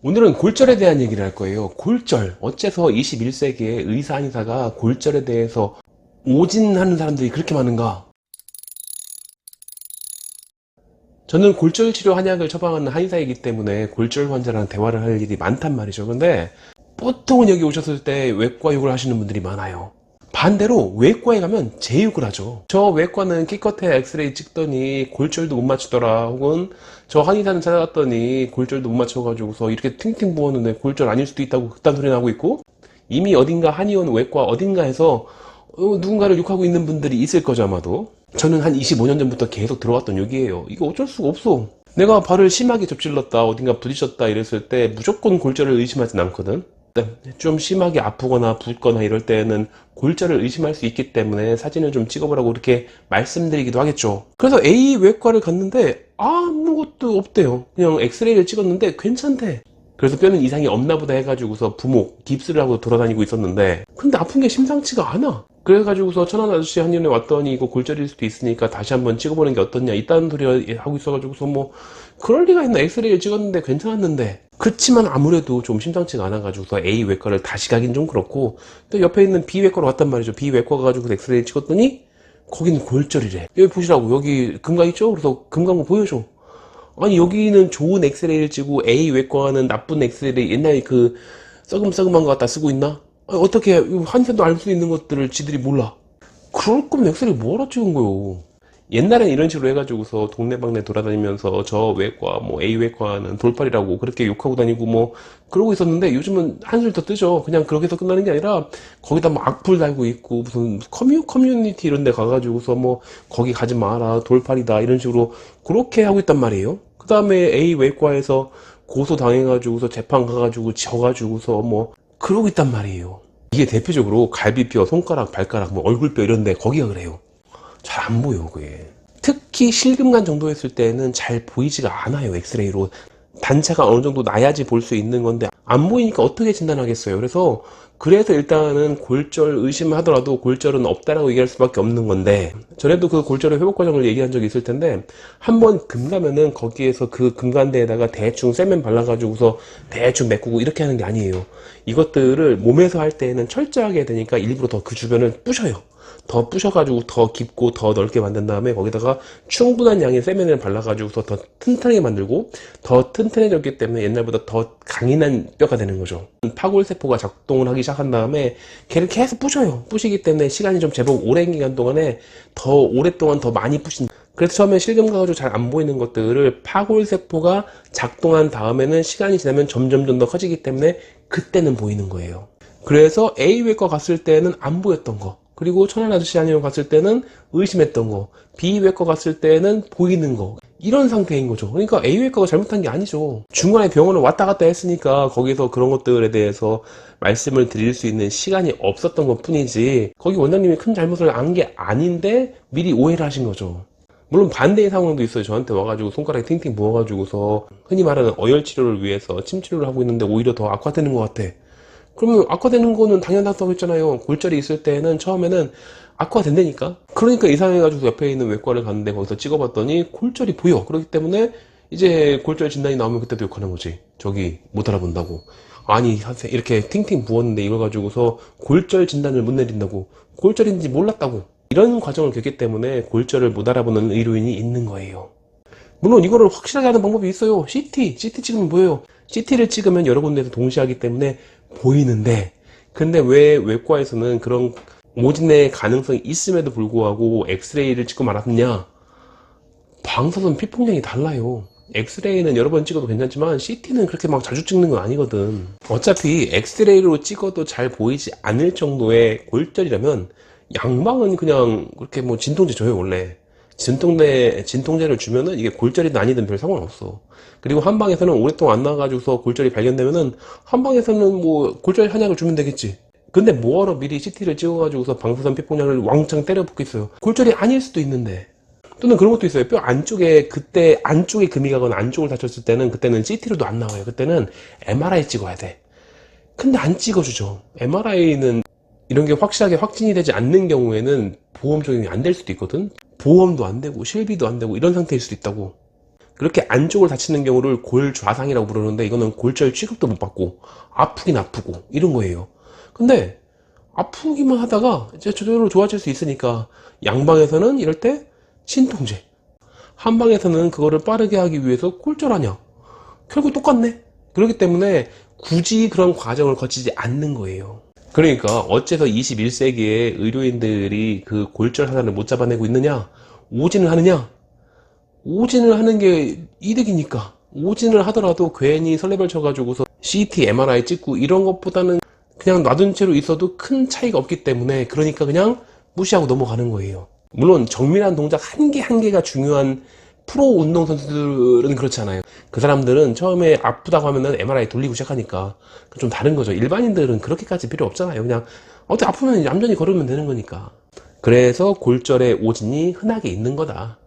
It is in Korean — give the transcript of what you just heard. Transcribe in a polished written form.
오늘은 골절에 대한 얘기를 할 거예요. 골절. 어째서 21세기의 의사 한의사가 골절에 대해서 오진하는 사람들이 그렇게 많은가? 저는 골절 치료 한약을 처방하는 한의사이기 때문에 골절 환자랑 대화를 할 일이 많단 말이죠. 근데 보통은 여기 오셨을 때 외과 욕을 하시는 분들이 많아요. 반대로 외과에 가면 제욕을 하죠. 저 외과는 기껏해 엑스레이 찍더니 골절도 못 맞추더라, 혹은 저 한의사는 찾아갔더니 골절도 못 맞춰가지고서 이렇게 팅팅 부었는데 골절 아닐 수도 있다고 그딴 소리 나고 있고, 이미 어딘가 한의원 외과 어딘가에서 누군가를 욕하고 있는 분들이 있을 거죠, 아마도. 저는 한 25년 전부터 계속 들어왔던 욕이에요. 이거 어쩔 수가 없어. 내가 발을 심하게 접질렀다, 어딘가 부딪혔다 이랬을 때 무조건 골절을 의심하진 않거든. 좀 심하게 아프거나 붓거나 이럴 때는 골절을 의심할 수 있기 때문에 사진을 좀 찍어보라고 이렇게 말씀드리기도 하겠죠. 그래서 A 외과를 갔는데 아무것도 없대요. 그냥 엑스레이를 찍었는데 괜찮대. 그래서 뼈는 이상이 없나 보다 해가지고서 부목, 깁스를 하고 돌아다니고 있었는데, 근데 아픈 게 심상치가 않아. 그래가지고서 천안 아저씨 한의원에 왔더니 이거 골절일 수도 있으니까 다시 한번 찍어보는 게 어떻냐 이딴 소리 하고 있어가지고서 뭐 그럴 리가 있나, 엑스레이를 찍었는데 괜찮았는데. 그치만 아무래도 좀 심상치가 않아가지고서 A 외과를 다시 가긴 좀 그렇고, 또 옆에 있는 B 외과로 갔단 말이죠. B 외과 가가지고 엑스레이 찍었더니 거기는 골절이래. 여기 보시라고, 여기 금강 있죠? 그래서 금강 뭐 보여줘. 아니 여기는 좋은 엑스레이를 찍고 A 외과는 나쁜 엑스레이, 옛날 그 썩음썩음한 거 갖다 쓰고 있나? 아니, 어떻게 한의사도 알 수 있는 것들을 지들이 몰라. 그럴 거면 엑스레이 뭐하러 찍은 거요. 옛날엔 이런 식으로 해가지고서 동네방네 돌아다니면서 저 외과 뭐 A 외과는 돌팔이라고 그렇게 욕하고 다니고 뭐 그러고 있었는데, 요즘은 한술 더 뜨죠. 그냥 그렇게 해서 끝나는 게 아니라 거기다 뭐 악플 달고 있고, 무슨 커뮤니티 이런 데 가가지고서 뭐 거기 가지 마라, 돌팔이다, 이런 식으로 그렇게 하고 있단 말이에요. 그 다음에 A 외과에서 고소 당해가지고서 재판 가가지고 져가지고서 뭐 그러고 있단 말이에요. 이게 대표적으로 갈비뼈, 손가락, 발가락, 뭐 얼굴뼈 이런데 거기가 그래요. 잘 안 보여, 그게. 특히 실금간 정도 했을 때는 잘 보이지가 않아요, 엑스레이로. 단차가 어느 정도 나야지 볼 수 있는 건데 안 보이니까 어떻게 진단하겠어요. 그래서 일단은 골절 의심을 하더라도 골절은 없다라고 얘기할 수밖에 없는 건데, 전에도 그 골절의 회복 과정을 얘기한 적이 있을 텐데, 한번 금 가면은 거기에서 그 금간대에다가 대충 세면 발라가지고서 대충 메꾸고 이렇게 하는 게 아니에요. 이것들을 몸에서 할 때는 철저하게 해야 되니까 일부러 더 그 주변을 부셔요. 더 부셔가지고 더 깊고 더 넓게 만든 다음에 거기다가 충분한 양의 세면을 발라가지고서 더 튼튼하게 만들고, 더 튼튼해졌기 때문에 옛날보다 더 강인한 뼈가 되는 거죠. 파골세포가 작동을 하기 시작한 다음에 걔를 계속 부셔요. 부시기 때문에 시간이 좀 제법 오랜 기간 동안에 더 오랫동안 더 많이 부신. 그래서 처음에 실금 가가지고 잘 안 보이는 것들을 파골세포가 작동한 다음에는 시간이 지나면 점점 더 커지기 때문에 그때는 보이는 거예요. 그래서 A외과 갔을 때는 안 보였던 거, 그리고 천안 아저씨 한의원 갔을 때는 의심했던 거, B외과 갔을 때는 보이는 거, 이런 상태인 거죠. 그러니까 A외과가 잘못한 게 아니죠. 중간에 병원을 왔다 갔다 했으니까 거기서 그런 것들에 대해서 말씀을 드릴 수 있는 시간이 없었던 것 뿐이지, 거기 원장님이 큰 잘못을 안 게 아닌데 미리 오해를 하신 거죠. 물론 반대의 상황도 있어요. 저한테 와가지고 손가락에 팅팅 부어가지고서 흔히 말하는 어열 치료를 위해서 침 치료를 하고 있는데 오히려 더 악화되는 것 같아. 그러면 악화되는 거는 당연하다고 했잖아요. 골절이 있을 때는 처음에는 악화된다니까. 그러니까 이상해가지고 옆에 있는 외과를 갔는데 거기서 찍어봤더니 골절이 보여. 그렇기 때문에 이제 골절 진단이 나오면 그때도 욕하는 거지. 저기 못 알아본다고. 아니 이렇게 팅팅 부었는데 이걸 가지고서 골절 진단을 못 내린다고. 골절인지 몰랐다고. 이런 과정을 겪기 때문에 골절을 못 알아보는 의료인이 있는 거예요. 물론 이거를 확실하게 하는 방법이 있어요. CT 찍으면 보여요. CT를 찍으면 여러 군데에서 동시에 하기 때문에 보이는데, 근데 왜 외과에서는 그런 오진의 가능성이 있음에도 불구하고 엑스레이를 찍고 말았냐? 방사선 피폭량이 달라요. 엑스레이는 여러 번 찍어도 괜찮지만 CT는 그렇게 막 자주 찍는 건 아니거든. 어차피 엑스레이로 찍어도 잘 보이지 않을 정도의 골절이라면 양방은 그냥 그렇게 뭐 진통제 줘요, 원래. 진통제를 주면은 이게 골절이든 아니든 별 상관없어. 그리고 한방에서는 오랫동안 안 나와가지고서 골절이 발견되면은 한방에서는 뭐 골절 한약을 주면 되겠지. 근데 뭐하러 미리 CT를 찍어가지고서 방사선 피폭량을 왕창 때려 붓겠어요. 골절이 아닐 수도 있는데. 또는 그런 것도 있어요. 뼈 안쪽에, 그때 안쪽에 금이 가거나 안쪽을 다쳤을 때는 그때는 CT로도 안 나와요. 그때는 MRI 찍어야 돼. 근데 안 찍어주죠. MRI는 이런 게 확실하게 확진이 되지 않는 경우에는 보험 적용이 안 될 수도 있거든. 보험도 안 되고 실비도 안 되고 이런 상태일 수도 있다고. 그렇게 안쪽을 다치는 경우를 골좌상이라고 부르는데 이거는 골절 취급도 못 받고 아프긴 아프고 이런 거예요. 근데 아프기만 하다가 이제 저절로 좋아질 수 있으니까 양방에서는 이럴 때 신통제, 한방에서는 그거를 빠르게 하기 위해서 골절하냐, 결국 똑같네. 그렇기 때문에 굳이 그런 과정을 거치지 않는 거예요. 그러니까 어째서 21세기에 의료인들이 그 골절 하나를 못 잡아내고 있느냐? 오진을 하느냐? 오진을 하는 게 이득이니까. 오진을 하더라도 괜히 설레발 쳐가지고서 CT, MRI 찍고 이런 것보다는 그냥 놔둔 채로 있어도 큰 차이가 없기 때문에, 그러니까 그냥 무시하고 넘어가는 거예요. 물론 정밀한 동작 한 개 한 개가 중요한 프로 운동선수들은 그렇잖아요. 그 사람들은 처음에 아프다고 하면은 MRI 돌리고 시작하니까 좀 다른 거죠. 일반인들은 그렇게까지 필요 없잖아요. 그냥 어떻게 아프면 얌전히 걸으면 되는 거니까. 그래서 골절의 오진이 흔하게 있는 거다.